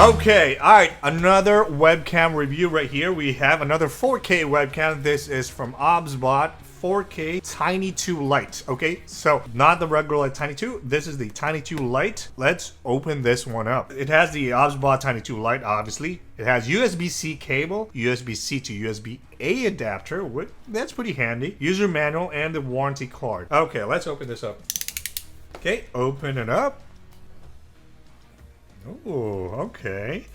Okay, alright, another webcam review right here. We have another 4K webcam. This is from Obsbot 4K Tiny 2 Lite. Okay, so not the regular Tiny 2. This is the Tiny 2 Lite. Let's open this one up. It has the Obsbot Tiny 2 Lite, obviously. It has USB-C cable, USB-C to USB-A adapter. That's pretty handy. User manual and the warranty card. Okay, let's open this up. Okay, open it up. Oh, okay.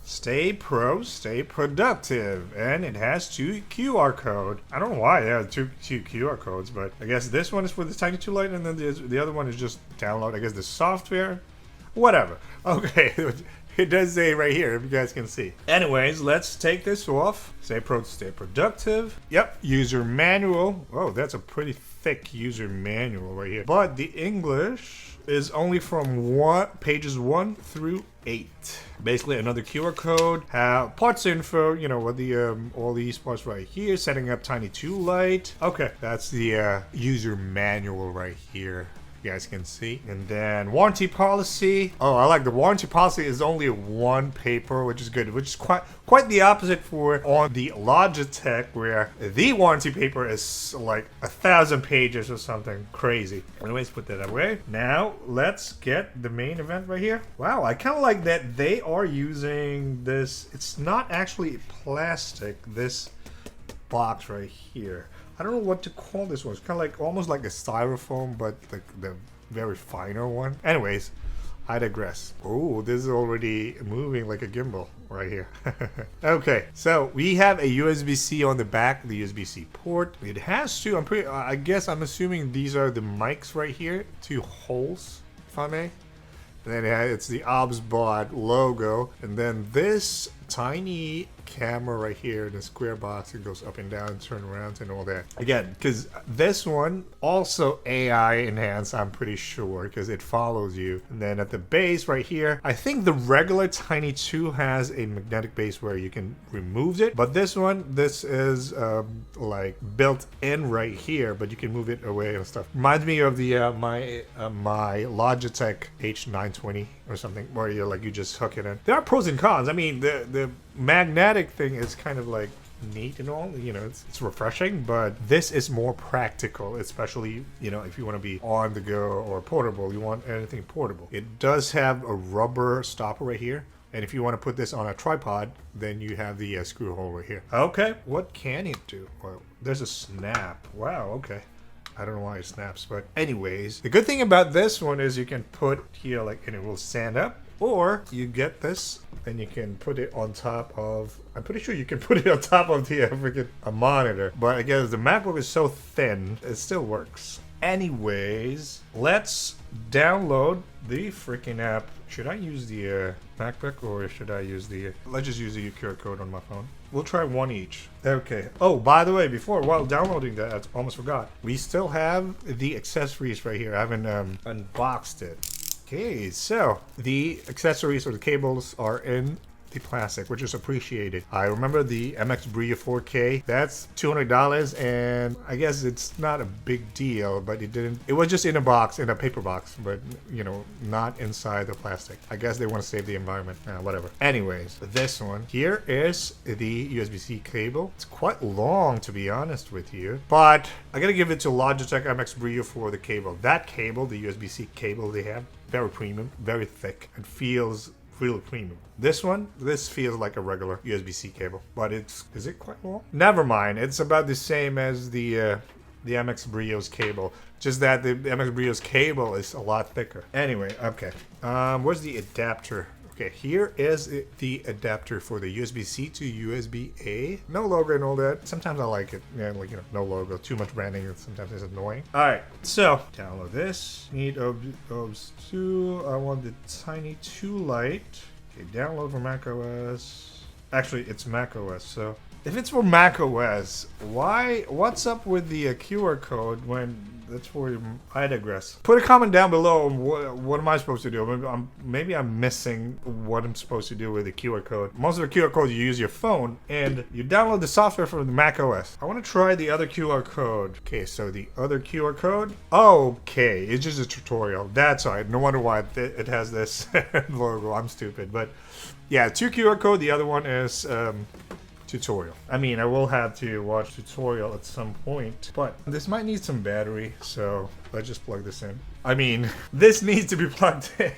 Stay productive. And it has two QR code. I don't know why it has two QR codes, but I guess this one is for the Tiny 2 Lite and then the other one is just download, I guess, the software. Whatever. Okay. It does say right here, if you guys can see. Anyways, let's take this off. Stay productive. Yep, user manual. Oh, that's a pretty thick user manual right here. But the English is only from pages 1 through 8. Basically, another QR code. Parts info. You know what the all these parts right here. Setting up Tiny 2 Lite. Okay, that's the user manual right here. You guys can see. And then warranty policy. Oh, I like the warranty policy is only one paper, which is good, which is quite the opposite for on the Logitech, where the warranty paper is like 1,000 pages or something crazy. Anyways, put that away. Now let's get the main event right here. Wow, I kind of like that they are using this. It's not actually plastic, this box right here. I don't know what to call this one. It's kind of like almost like a styrofoam, but like the very finer one. Anyways, I digress. Oh, this is already moving like a gimbal right here. Okay, so we have a USB-C on the back, the USB-C port. It has two. I'm assuming these are the mics right here. 2 holes, if I may. And then it's the Obsbot logo, and then this tiny camera right here in the square box. It goes up and down, turn around, and all that. Again, because this one also AI enhanced, I'm pretty sure, because it follows you. And then at the base right here, I think the regular Tiny 2 has a magnetic base where you can remove it, but this one, this is like built in right here, but you can move it away and stuff. Reminds me of the my Logitech H920 or something, where you just hook it in. There are pros and cons. I mean, the magnetic thing is kind of like neat and all, you know, it's refreshing, but this is more practical, especially, you know, if you want to be on the go or portable. You want anything portable. It does have a rubber stopper right here, and if you want to put this on a tripod, then you have the screw hole right here. Okay, what can it do? Well, there's a snap. Wow, okay. I don't know why it snaps, but anyways, the good thing about this one is you can put here like, and it will stand up, or you get this and you can put it on top of, I'm pretty sure you can put it on top of the freaking monitor, but I guess the MacBook is so thin, it still works. Anyways, let's download the freaking app. Should I use the MacBook or should I use let's just use the QR code on my phone. We'll try one each. Okay. Oh, by the way, while downloading that, I almost forgot. We still have the accessories right here. I haven't unboxed it. Okay, so the accessories or the cables are in the plastic, which is appreciated. I remember the MX Brio 4K, that's $200, and I guess it's not a big deal, but it was just in a box, in a paper box, but you know, not inside the plastic. I guess they want to save the environment, whatever. Anyways, this one here is the USB-C cable. It's quite long, to be honest with you, but I gotta give it to Logitech MX Brio for the cable. That cable, the USB-C cable they have, very premium, very thick, and feels really premium. This feels like a regular USB-C cable, but is it quite long? Never mind, it's about the same as the MX Brio's cable, just that the MX Brio's cable is a lot thicker. Anyway, okay, where's the adapter? Okay, here is the adapter for the USB-C to USB-A. No logo and all that. Sometimes I like it. Yeah, like, you know, no logo. Too much branding. Sometimes it's annoying. All right, so download this. Need Obs 2. I want the Tiny 2 Lite. Okay, download for Mac OS. Actually, it's Mac OS. So if it's for Mac OS, what's up with the QR code when that's for I digress. Put a comment down below. What am I supposed to do? Maybe I'm missing what I'm supposed to do with the QR code. Most of the QR codes, you use your phone and you download the software from the Mac OS. I want to try the other QR code. Okay, so the other QR code. Okay, it's just a tutorial. That's all right. No wonder why it has this logo. I'm stupid, but yeah, 2 QR code. The other one is tutorial. I mean, I will have to watch tutorial at some point, but this might need some battery, so let's just plug this in. I mean, this needs to be plugged in.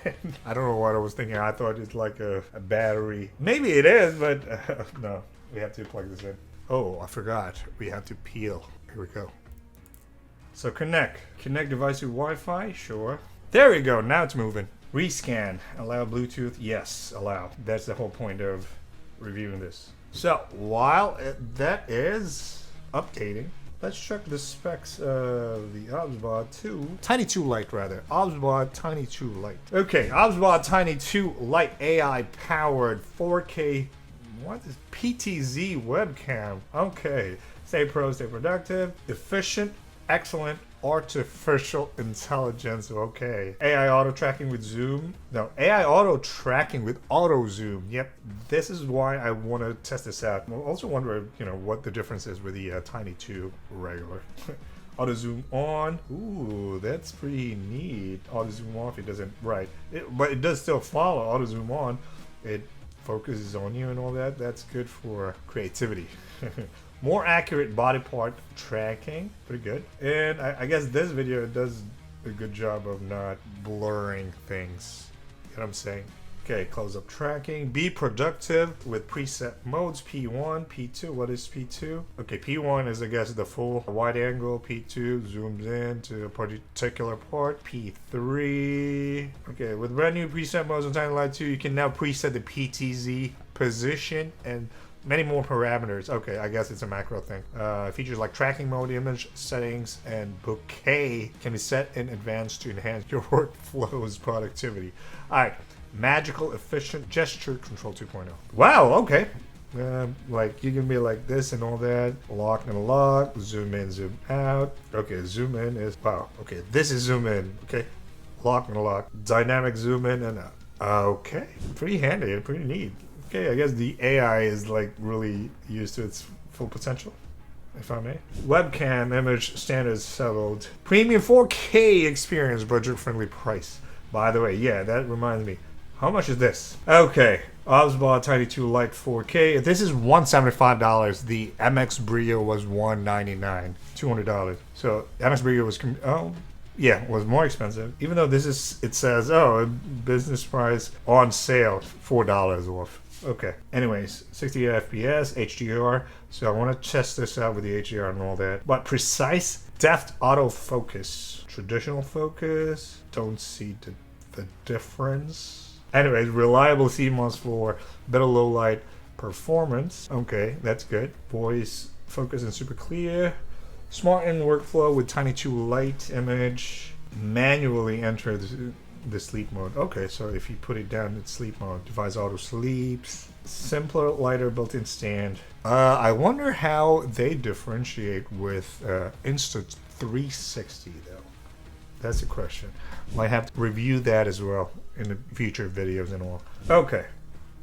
I don't know what I was thinking. I thought it's like a battery. Maybe it is, but no, we have to plug this in. Oh, I forgot. We have to peel. Here we go. So connect device to Wi-Fi. Sure. There we go. Now it's moving. Rescan. Allow Bluetooth. Yes, allow. That's the whole point of reviewing this. So while that is updating, let's check the specs of the Obsbot 2. Tiny 2 Lite, rather. Obsbot Tiny 2 Lite. Okay, Obsbot Tiny 2 Lite AI powered 4K. What is PTZ webcam? Okay. Stay pro, stay productive, efficient, excellent, artificial intelligence. Okay. AI auto tracking with zoom. No, AI auto tracking with auto zoom. Yep. This is why I want to test this out. I also wonder, what the difference is with the Tiny 2 regular. Auto zoom on. Ooh, that's pretty neat. Auto zoom off. It doesn't. Right. But it does still follow. Auto zoom on. It focuses on you and all that. That's good for creativity. More accurate body part tracking, pretty good. And I guess this video does a good job of not blurring things. You know what I'm saying? Okay, close-up tracking. Be productive with preset modes. P1, P2. What is P2? Okay, P1 is, I guess, the full wide angle. P2 zooms in to a particular part. P3. Okay, with brand new preset modes on Tiny Lite 2, you can now preset the PTZ position and many more parameters. Okay, I guess it's a macro thing. Features like tracking mode, image settings, and bouquet can be set in advance to enhance your workflow's productivity. All right, magical efficient gesture control 2.0. Wow, okay. Like you can be like this and all that. Lock and unlock, zoom in, zoom out. Okay, zoom in is, wow. Okay, this is zoom in. Okay, lock and unlock. Dynamic zoom in and out. Okay, pretty handy and pretty neat. Okay, I guess the AI is like really used to its full potential, if I may. Webcam image standards settled. Premium 4K experience, budget-friendly price. By the way, yeah, that reminds me. How much is this? Okay, Obsbot Tiny 2 Lite 4K. This is $175. The MX Brio was $199, $200. So MX Brio was was more expensive. Even though this is, it says, business price on sale, $4 off. Okay. Anyways, 60 FPS, HDR. So I want to test this out with the HDR and all that. But precise depth autofocus. Traditional focus. Don't see the difference. Anyways, reliable CMOS for better low light performance. Okay, that's good. Voice focus and super clear. Smart in workflow with Tiny 2 Lite image. Manually enter the sleep mode. Okay, so if you put it down, it's sleep mode. Device auto sleeps. Simpler, lighter built-in stand. I wonder how they differentiate with Insta360 though. That's a question. Might have to review that as well in the future videos and all. Okay,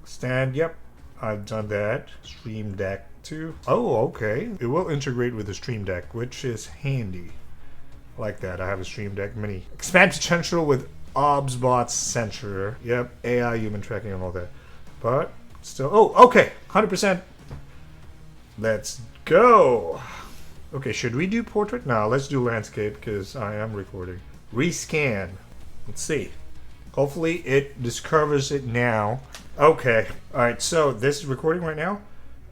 stand. Yep, I've done that. Stream Deck 2. Oh, okay. It will integrate with the Stream Deck, which is handy. Like that. I have a Stream Deck Mini. Expand potential with Obsbot sensor. Yep, AI human tracking and all that. But still, oh, okay, 100%. Let's go. Okay, should we do portrait? No, let's do landscape because I am recording. Rescan. Let's see. Hopefully it discovers it now. Okay, all right, so this is recording right now.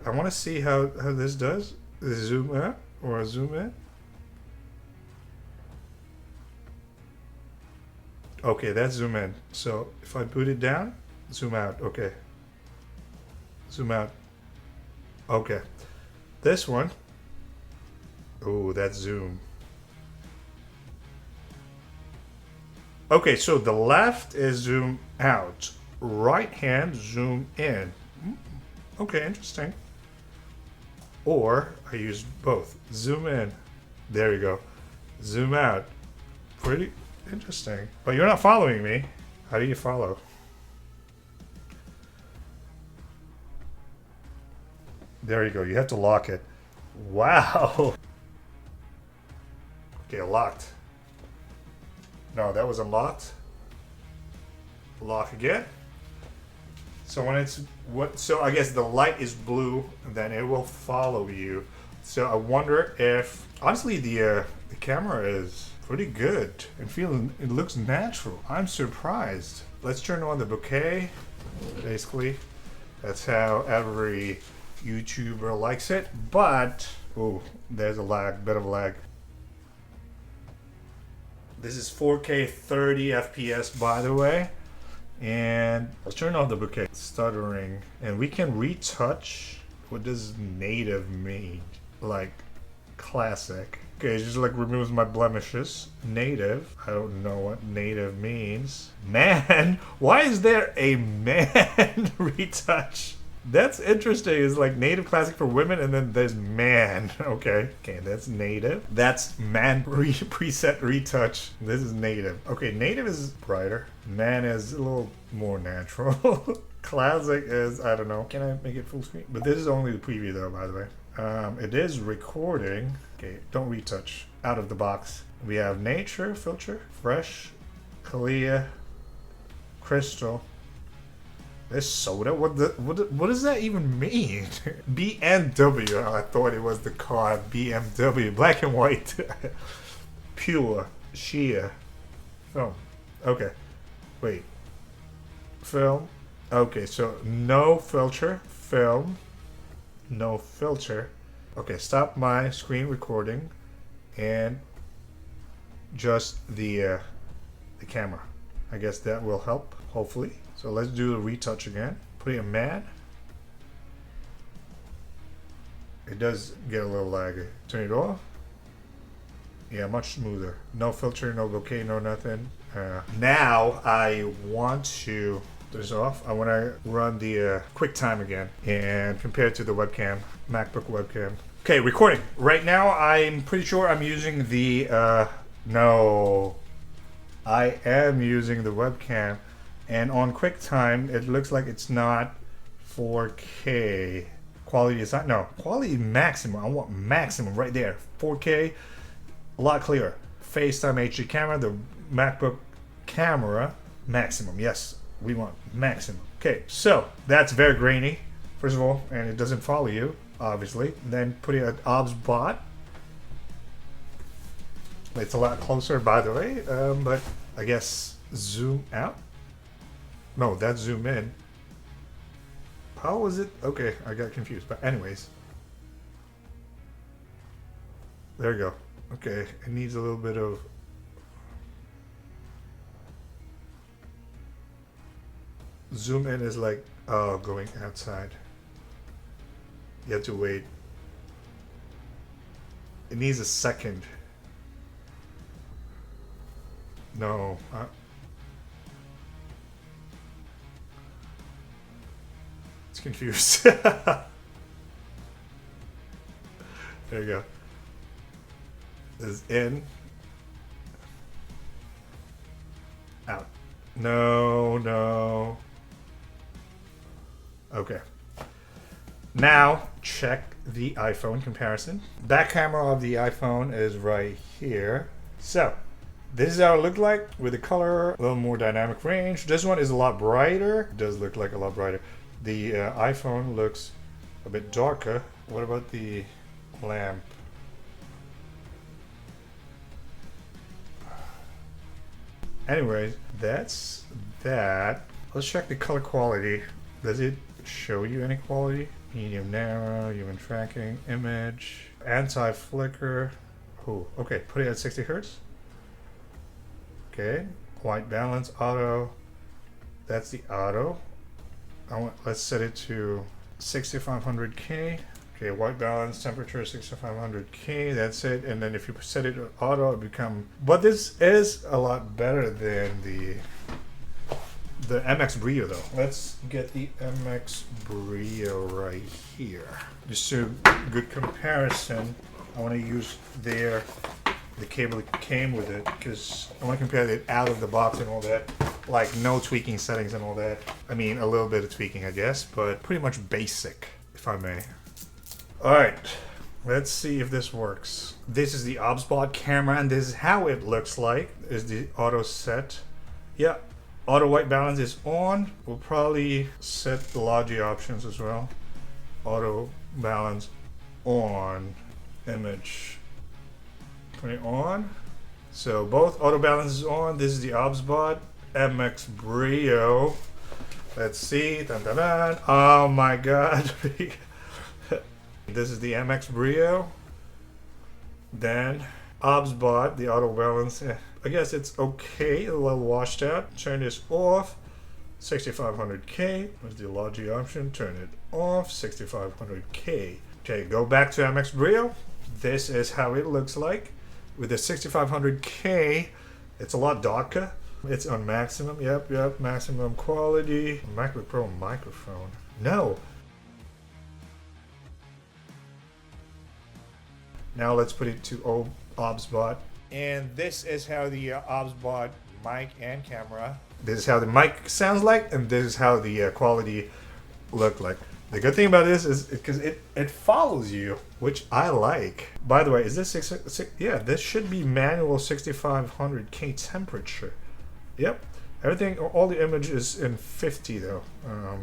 I want to see how this does. Zoom out or zoom in. Okay, that's zoom in. So if I put it down, zoom out. Okay. Zoom out. Okay. This one. Oh, that's zoom. Okay, so the left is zoom out. Right hand, zoom in. Okay, interesting. Or I use both. Zoom in. There you go. Zoom out. Pretty interesting. But you're not following me. How do you follow? There you go. You have to lock it. Wow. Okay, locked. No, that was unlocked. Lock again. So when it's so I guess the light is blue, then it will follow you. So I wonder if honestly the camera is pretty good and feeling it looks natural. I'm surprised. Let's turn on the bouquet. Basically, that's how every YouTuber likes it. But oh, there's a lag, bit of a lag. This is 4K 30 FPS, by the way. And let's turn off the bouquet. Stuttering. And we can retouch. What does native mean? Like classic. Okay, it just like removes my blemishes. Native. I don't know what native means. Man, why is there a man retouch? That's interesting. It's like native classic for women, and then there's man. Okay, that's native. That's man preset retouch. This is native. Okay, native is brighter. Man is a little more natural. Classic is, I don't know. Can I make it full screen? But this is only the preview though, by the way. It is recording. Okay, don't retouch. Out of the box. We have nature filter, fresh, clear, crystal. This soda? What does that even mean? BMW. I thought it was the car. BMW. Black and white. Pure. Sheer. Film. Okay. Wait. Film. Okay, so no filter. Film. No filter. Okay, stop my screen recording. And just the camera. I guess that will help, hopefully. So let's do the retouch again. Put it in man. It does get a little laggy. Turn it off. Yeah, much smoother. No filter, no bokeh, no nothing. Now I want to turn this off. I want to run the QuickTime again and compare it to the webcam, MacBook webcam. Okay, recording. Right now I'm pretty sure I'm using the, no. I am using the webcam. And on QuickTime, it looks like it's not 4K. Quality is not, no, quality maximum. I want maximum right there. 4K, a lot clearer. FaceTime HD camera, the MacBook camera, maximum. Yes, we want maximum. Okay, so that's very grainy, first of all, and it doesn't follow you, obviously. Then put it at Obsbot. It's a lot closer, by the way, but I guess zoom out. No, that's zoom in. How was it? Okay, I got confused. But anyways. There you go. Okay, it needs a little bit of... Zoom in is like, oh, going outside. You have to wait. It needs a second. No. Confused. There you go. This is in. Out. No. Okay. Now check the iPhone comparison. Back camera of the iPhone is right here. So this is how it looked like with the color, a little more dynamic range. This one is a lot brighter. It does look like a lot brighter. The iPhone looks a bit darker. What about the lamp? Anyways, that's that. Let's check the color quality. Does it show you any quality? Medium narrow, human tracking, image, anti-flicker. Oh, okay, put it at 60 Hertz. Okay, white balance, auto. That's the auto. Let's set it to 6500K. Okay, white balance, temperature 6500K. That's it. And then if you set it to auto, it become. But this is a lot better than the MX Brio, though. Let's get the MX Brio right here. Just to good comparison, I want to use their the cable that came with it, because I want to compare it out of the box and all that. Like no tweaking settings and all that. I mean, a little bit of tweaking, I guess, but pretty much basic, if I may. All right, let's see if this works. This is the Obsbot camera, and this is how it looks like. Is the auto set? Yeah, auto white balance is on. We'll probably set the Logi options as well. Auto balance on. Image. Put it on. So both auto balance is on. This is the Obsbot MX Brio. Let's see. Dun, dun, dun. Oh my god. This is the MX Brio. Then Obsbot, the auto balance. I guess it's okay, a little washed out. Turn this off. 6500K. There's the Logi option. Turn it off. 6500K. Okay, go back to MX Brio. This is how it looks like. With the 6500K, it's a lot darker. It's on maximum. Yep, maximum quality. MacBook Pro microphone. No. Now let's put it to Obsbot. And this is how the Obsbot mic and camera. This is how the mic sounds like, and this is how the quality look like. The good thing about this is because it follows you, which I like. By the way, is this yeah, this should be manual 6500K temperature. Yep. Everything, all the image is in 50 though.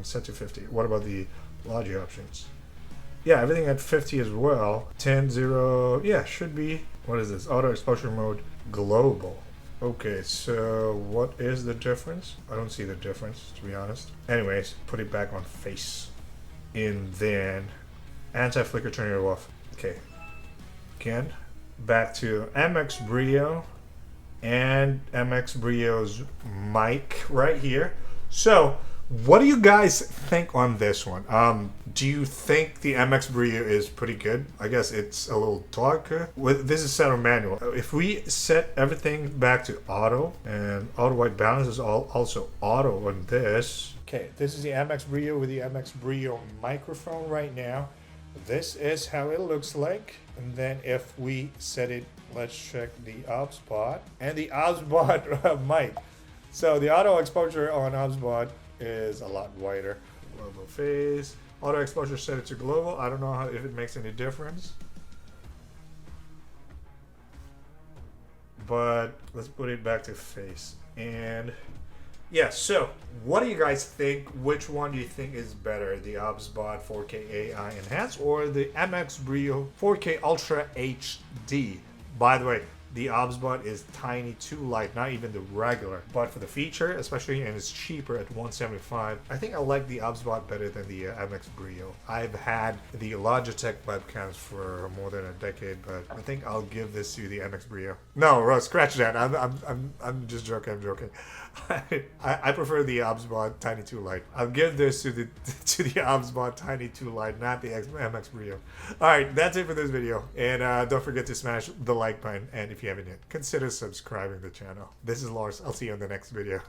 Set to 50. What about the Logi options? Yeah, everything at 50 as well. 10, 0, yeah, should be. What is this? Auto exposure mode global. Okay, so what is the difference? I don't see the difference, to be honest. Anyways, put it back on face. And then anti-flicker, turn it off. Okay. Again, back to MX Brio and MX Brio's mic right here. So, what do you guys think on this one? Do you think the MX Brio is pretty good? I guess it's a little darker. This is set on manual. If we set everything back to auto, and auto white balance is also auto on this. Okay, this is the MX Brio with the MX Brio microphone right now. This is how it looks like. And then if we set it, let's check the Obsbot and the Obsbot mic. So the auto exposure on Obsbot is a lot wider. Global phase. Auto exposure set it to global. I don't know if it makes any difference. But let's put it back to face. And yeah, so what do you guys think? Which one do you think is better? The Obsbot 4K AI Enhanced or the MX Brio 4K Ultra HD? By the way, the Obsbot is tiny to Lite, not even the regular. But for the feature, especially, and it's cheaper at $175, I think I like the Obsbot better than the MX Brio. I've had the Logitech webcams for more than a decade, but I think I'll give this to the MX Brio. No, Rose, scratch that. I'm just joking. I'm joking. I prefer the Obsbot Tiny 2 Lite. I'll give this to the Obsbot Tiny 2 Lite, not the MX Brio. All right, that's it for this video, and don't forget to smash the like button. And if you haven't yet, consider subscribing to the channel. This is Lars. I'll see you in the next video.